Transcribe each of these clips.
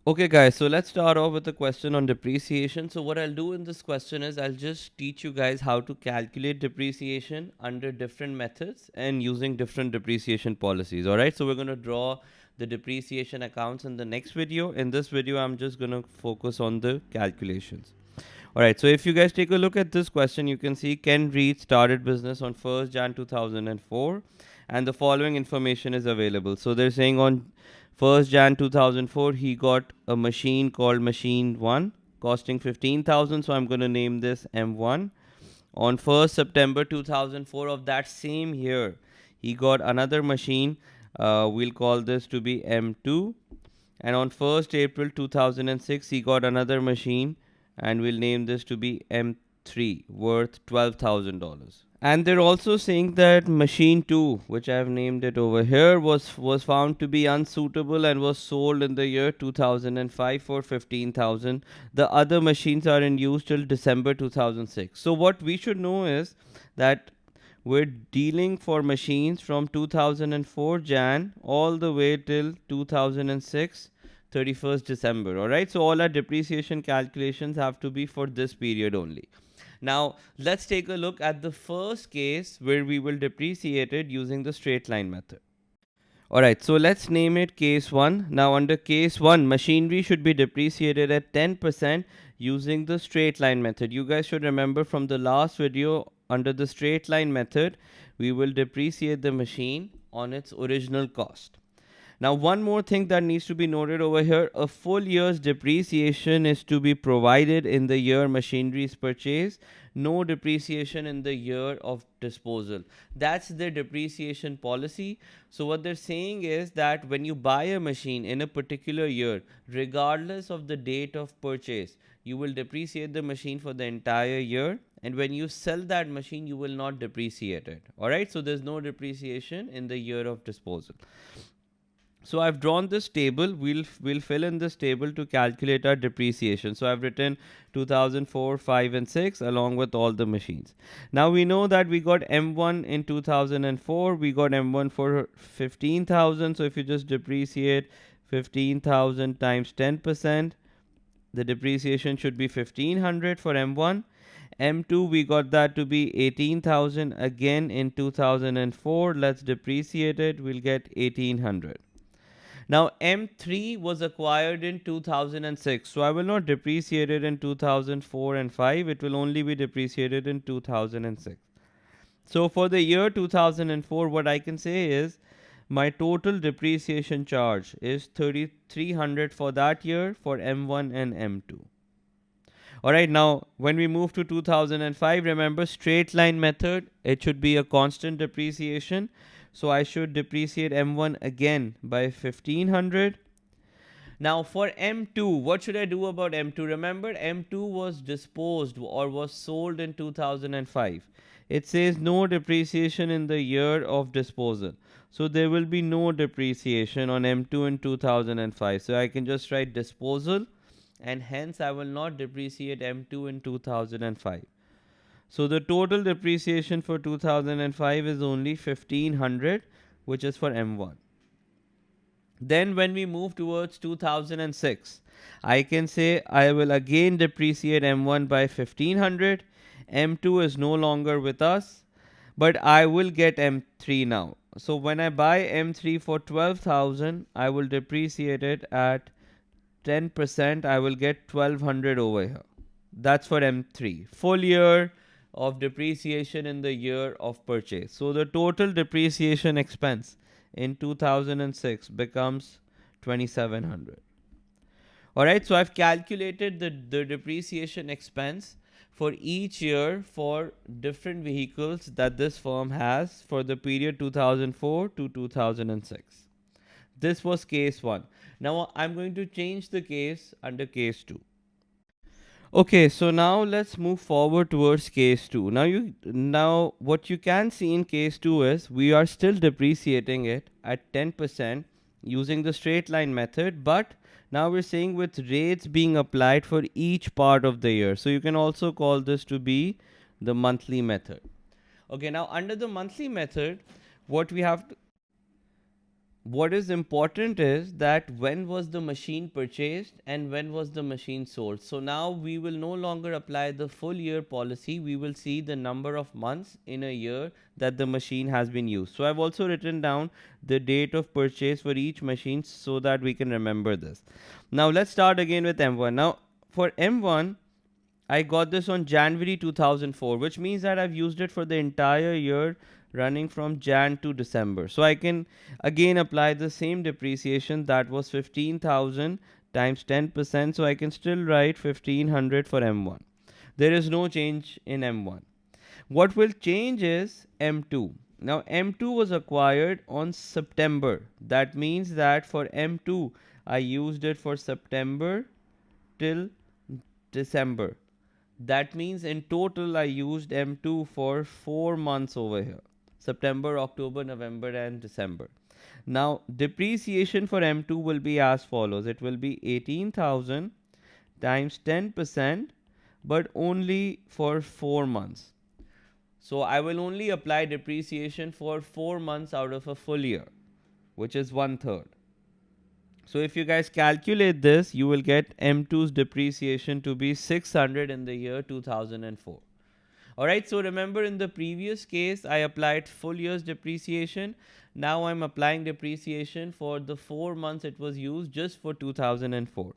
Okay guys, so let's start off with a question on depreciation. So what I'll do in this question is I'll just teach you guys how to calculate depreciation under different methods and using different depreciation policies. Alright, so we're going to draw the depreciation accounts in the next video. In this video, I'm just going to focus on the calculations. Alright, so if you guys take a look at this question, you can see Ken Reed started business on 1st Jan 2004 and the following information is available. So they're saying on 1st Jan 2004 he got a machine called machine 1 costing 15,000, so I'm going to name this M1. On 1st September 2004 of that same year he got another machine, we'll call this to be M2, and on 1st April 2006 he got another machine and we'll name this to be M3 worth $12,000. And they're also saying that machine 2, which I've named it over here, was found to be unsuitable and was sold in the year 2005 for 15,000. The other machines are in use till December 2006. So what we should know is that we're dealing for machines from 2004 Jan all the way till 2006 31st December. All right, so all our depreciation calculations have to be for this period only. Now let's take a look at the first case where we will depreciate it using the straight line method. Alright, so let's name it case 1. Now under case 1, machinery should be depreciated at 10% using the straight line method. You guys should remember from the last video, under the straight line method, we will depreciate the machine on its original cost. Now, one more thing that needs to be noted over here, a full year's depreciation is to be provided in the year machinery is purchased, no depreciation in the year of disposal. That's the depreciation policy. So what they're saying is that when you buy a machine in a particular year, regardless of the date of purchase, you will depreciate the machine for the entire year, and when you sell that machine you will not depreciate it. All right, so there's no depreciation in the year of disposal. So I've drawn this table. We'll fill in this table to calculate our depreciation. So I've written 2004, 5 and 6 along with all the machines. Now we know that we got M1 in 2004. We got M1 for 15,000. So if you just depreciate 15,000 times 10%, the depreciation should be 1500 for M1. M2 we got that to be 18,000 again in 2004. Let's depreciate it. We'll get 1800. Now M3 was acquired in 2006, so I will not depreciate it in 2004 and 5. It will only be depreciated in 2006. So for the year 2004, what I can say is my total depreciation charge is 3,300 for that year for M1 and M2. Alright, now when we move to 2005, remember straight line method, it should be a constant depreciation. So I should depreciate M1 again by 1500. Now for M2, what should I do about M2? Remember M2 was disposed or was sold in 2005. It says no depreciation in the year of disposal. So there will be no depreciation on M2 in 2005. So I can just write disposal, and hence I will not depreciate M2 in 2005. So the total depreciation for 2005 is only 1500, which is for M1. Then when we move towards 2006, I can say I will again depreciate M1 by 1500. M2 is no longer with us, but I will get M3 now. So when I buy M3 for 12,000, I will depreciate it at 10%. I will get 1200 over here. That's for M3. Full year of depreciation in the year of purchase. So the total depreciation expense in 2006 becomes 2700. Alright, so I've calculated the depreciation expense for each year for different vehicles that this firm has for the period 2004 to 2006. This was case 1. Now I'm going to change the case under case 2. Okay, so now let's move forward towards case 2. Now what you can see in case 2 is we are still depreciating it at 10% using the straight line method, but now we're saying with rates being applied for each part of the year. So you can also call this to be the monthly method. Okay, now under the monthly method, what we have to what is important is that when was the machine purchased and when was the machine sold. So now we will no longer apply the full year policy. We will see the number of months in a year that the machine has been used. So I've also written down the date of purchase for each machine so that we can remember this. Now let's start again with M1. Now for M1, I got this on January 2004, which means that I've used it for the entire year running from Jan to December. So I can again apply the same depreciation, that was 15,000 times 10%. So I can still write 1500 for M1. There is no change in M1. What will change is M2. Now M2 was acquired on September. That means that for M2 I used it for September till December. That means in total I used M2 for 4 months over here: September, October, November, and December. Now, depreciation for M2 will be as follows: it will be 18,000 times 10%, but only for 4 months. So, I will only apply depreciation for 4 months out of a full year, which is 1/3. So if you guys calculate this, you will get M2's depreciation to be 600 in the year 2004. Alright, so remember in the previous case, I applied full year's depreciation. Now I'm applying depreciation for the 4 months it was used just for 2004.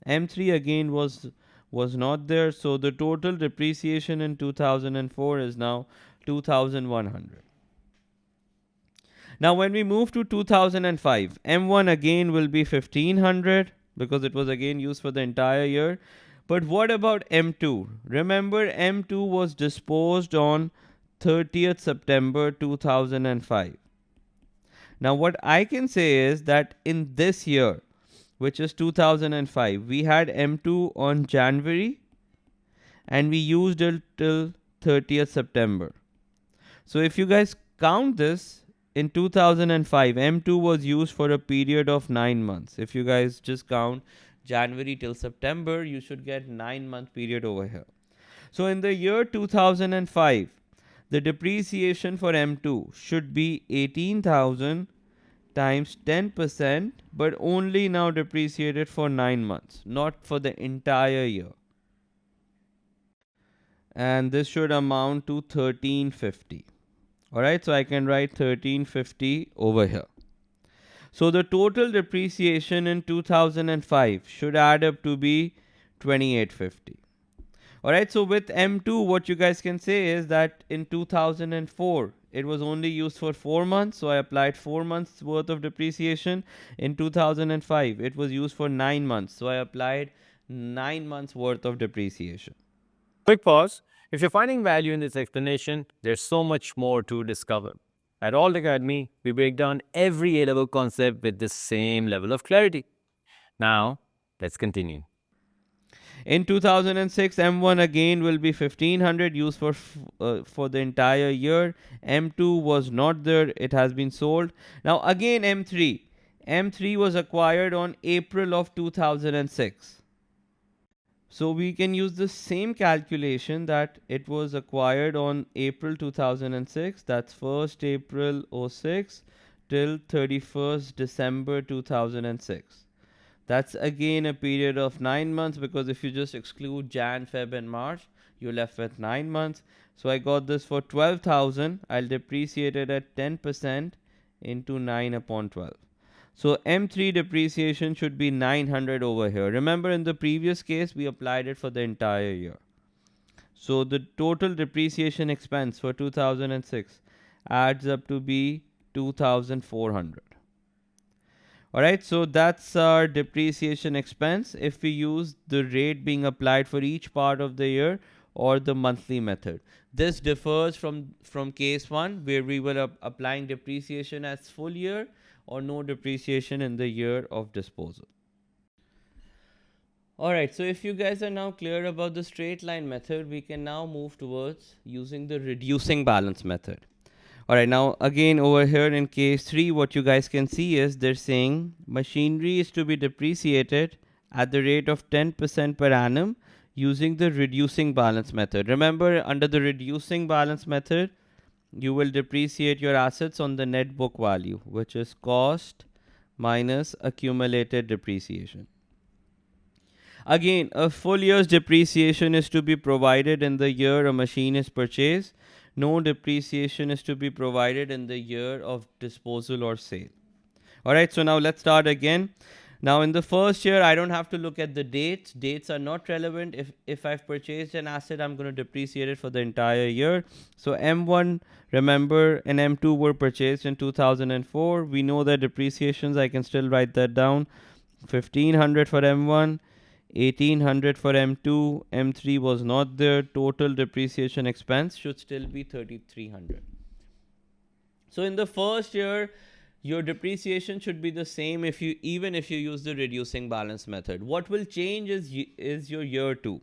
M3 again was not there, so the total depreciation in 2004 is now 2100. Now, when we move to 2005, M1 again will be 1500 because it was again used for the entire year. But what about M2? Remember, M2 was disposed on 30th September 2005. Now, what I can say is that in this year, which is 2005, we had M2 on January and we used it till 30th September. So if you guys count this, in 2005, M2 was used for a period of 9 months. If you guys just count January till September, you should get 9-month period over here. So in the year 2005, the depreciation for M2 should be 18,000 times 10%, but only now depreciated for 9 months, not for the entire year. And this should amount to 1350. Alright, so I can write 1350 over here. So the total depreciation in 2005 should add up to be 2850. Alright, so with M2, what you guys can say is that in 2004, it was only used for 4 months. So I applied 4 months worth of depreciation. In 2005, it was used for 9 months. So I applied 9 months worth of depreciation. Quick pause. If you're finding value in this explanation, there's so much more to discover. At Alt Academy, we break down every A-level concept with the same level of clarity. Now, let's continue. In 2006, M1 again will be 1500 used for the entire year. M2 was not there, it has been sold. Now again M3. M3 was acquired on April of 2006. So we can use the same calculation that it was acquired on April 2006. That's 1st April 06 till 31st December 2006. That's again a period of 9 months, because if you just exclude Jan, Feb and March, you're left with 9 months. So I got this for 12,000. I'll depreciate it at 10% into 9 upon 12. So M3 depreciation should be 900 over here. Remember, in the previous case, we applied it for the entire year. So the total depreciation expense for 2006 adds up to be 2,400. Alright, so that's our depreciation expense if we use the rate being applied for each part of the year or the monthly method. This differs from case 1, where we were applying depreciation as full year or no depreciation in the year of disposal. Alright, so if you guys are now clear about the straight line method, we can now move towards using the reducing balance method. Alright, now again over here in case 3, what you guys can see is they're saying machinery is to be depreciated at the rate of 10% per annum using the reducing balance method. Remember, under the reducing balance method, you will depreciate your assets on the net book value, which is cost minus accumulated depreciation. Again, a full year's depreciation is to be provided in the year a machine is purchased. No depreciation is to be provided in the year of disposal or sale. All right, so now let's start again. Now in the first year, I don't have to look at the dates. Dates are not relevant. If I've purchased an asset, I'm going to depreciate it for the entire year. So M1, remember, and M2 were purchased in 2004. We know that depreciations, I can still write that down. 1500 for M1, 1800 for M2, M3 was not there. Total depreciation expense should still be 3300. So in the first year, your depreciation should be the same if you even if you use the reducing balance method. What will change is your year 2.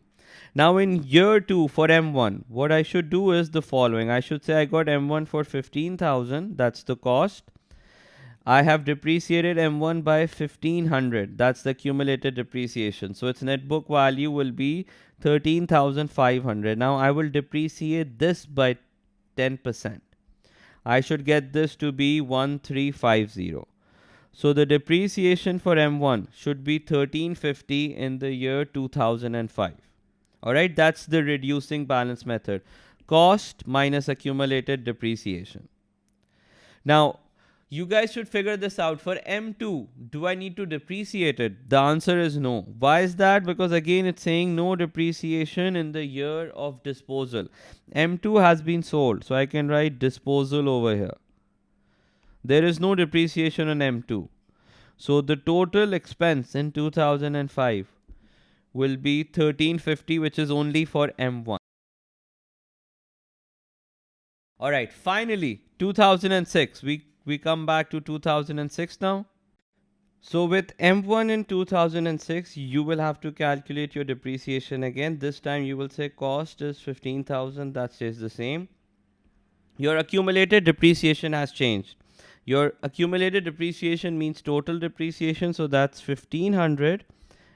Now in year 2 for M1, what I should do is the following. I should say I got M1 for 15,000, that's the cost. I have depreciated M1 by 1500, that's the accumulated depreciation. So its net book value will be 13,500. Now I will depreciate this by 10%. I should get this to be 1350. So the depreciation for M1 should be 1350 in the year 2005. Alright, that's the reducing balance method. Cost minus accumulated depreciation. Now, you guys should figure this out. For M2, do I need to depreciate it? The answer is no. Why is that? Because again, it's saying no depreciation in the year of disposal. M2 has been sold, so I can write disposal over here. There is no depreciation on M2. So the total expense in 2005 will be 1350, which is only for M1. All right, finally, 2006. We come back to 2006 now. So with M1 in 2006, you will have to calculate your depreciation again. This time you will say cost is 15,000. That stays the same. Your accumulated depreciation has changed. Your accumulated depreciation means total depreciation. So that's 1500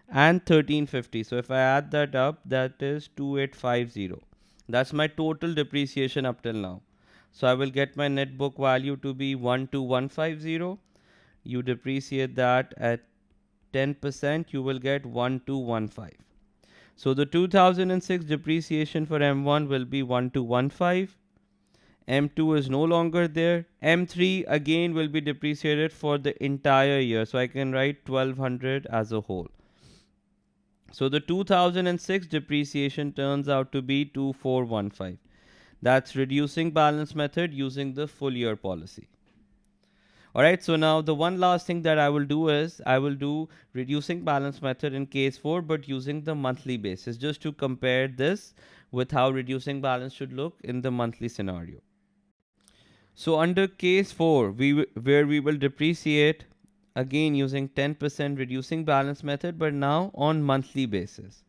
and 1350. So if I add that up, that is 2850. That's my total depreciation up till now. So I will get my net book value to be 12150. You depreciate that at 10%, you will get 1215. So the 2006 depreciation for M1 will be 1215. M2 is no longer there. M3 again will be depreciated for the entire year. So I can write 1200 as a whole. So the 2006 depreciation turns out to be 2415. That's reducing balance method using the full year policy. Alright, so now the one last thing that I will do is I will do reducing balance method in case 4 but using the monthly basis just to compare this with how reducing balance should look in the monthly scenario. So under case 4 where we will depreciate again using 10% reducing balance method but now on monthly basis.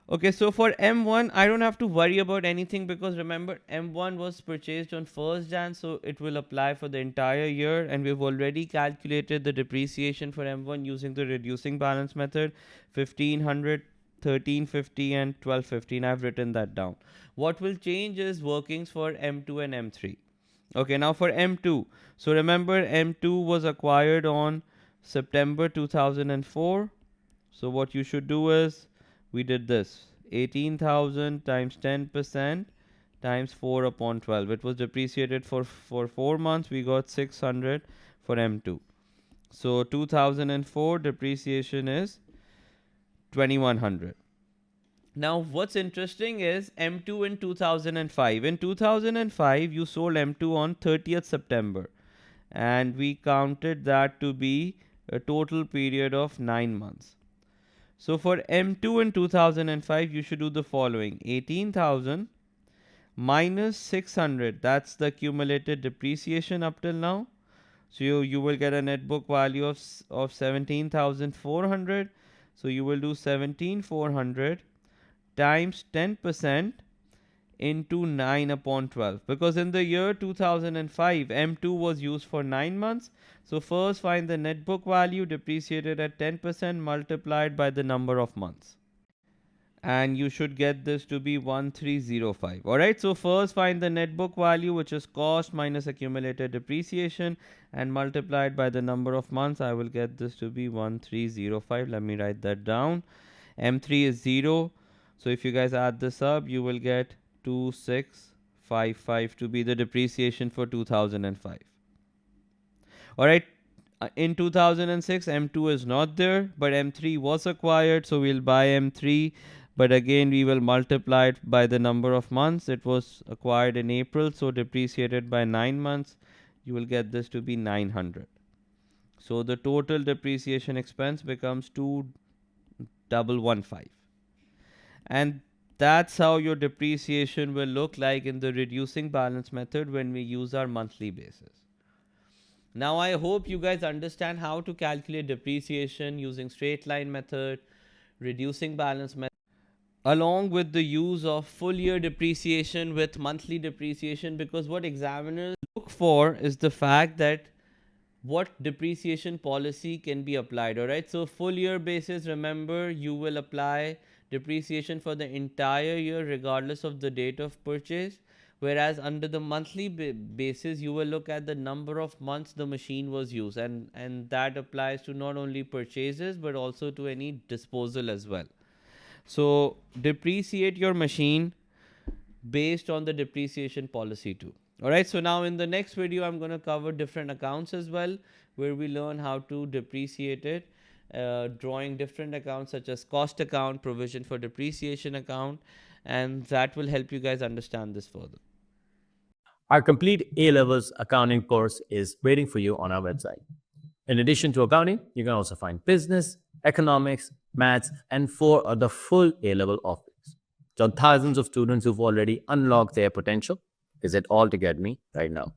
Okay, so for M1, I don't have to worry about anything because remember M1 was purchased on 1st Jan, so it will apply for the entire year and we've already calculated the depreciation for M1 using the reducing balance method 1500, 1350 and 1215. I've written that down. What will change is workings for M2 and M3. Okay, now for M2. So remember M2 was acquired on September 2004. So what you should do is we did this 18,000 times 10% times 4 upon 12. It was depreciated for 4 months. We got 600 for M2. So 2004 depreciation is 2100. Now what's interesting is M2 in 2005. In 2005 you sold M2 on 30th September and we counted that to be a total period of 9 months. So for M2 in 2005, you should do the following 18,000 minus 600. That's the accumulated depreciation up till now. So you will get a net book value of 17,400. So you will do 17,400 times 10% into 9 upon 12 because in the year 2005 M2 was used for 9 months. So first find the net book value depreciated at 10% multiplied by the number of months. and you should get this to be 1305. All right, so first find the net book value, which is cost minus accumulated depreciation, and multiplied by the number of months. I will get this to be 1305. Let me write that down. M3 is 0, so if you guys add this up, you will get 2655 to be the depreciation for 2005. All right, in 2006 M2 is not there, but M3 was acquired, so we'll buy M3, but again we will multiply it by the number of months. It was acquired in April, so depreciated by 9 months, you will get this to be 900. So the total depreciation expense becomes 2115, and that's how your depreciation will look like in the reducing balance method when we use our monthly basis. Now I hope you guys understand how to calculate depreciation using straight line method, reducing balance method, along with the use of full year depreciation with monthly depreciation, because what examiners look for is the fact that what depreciation policy can be applied. All right, so full year basis, remember, you will apply depreciation for the entire year regardless of the date of purchase, whereas under the monthly basis you will look at the number of months the machine was used, and that applies to not only purchases but also to any disposal as well. So depreciate your machine based on the depreciation policy too. All right, so now in the next video I'm going to cover different accounts as well, where we learn how to depreciate it, drawing different accounts such as cost account, provision for depreciation account, and that will help you guys understand this further. Our complete A levels accounting course is waiting for you on our website. In addition to accounting, you can also find business, economics, maths, and 4 other full A level offerings. So, thousands of students who've already unlocked their potential. Visit all to get me right now.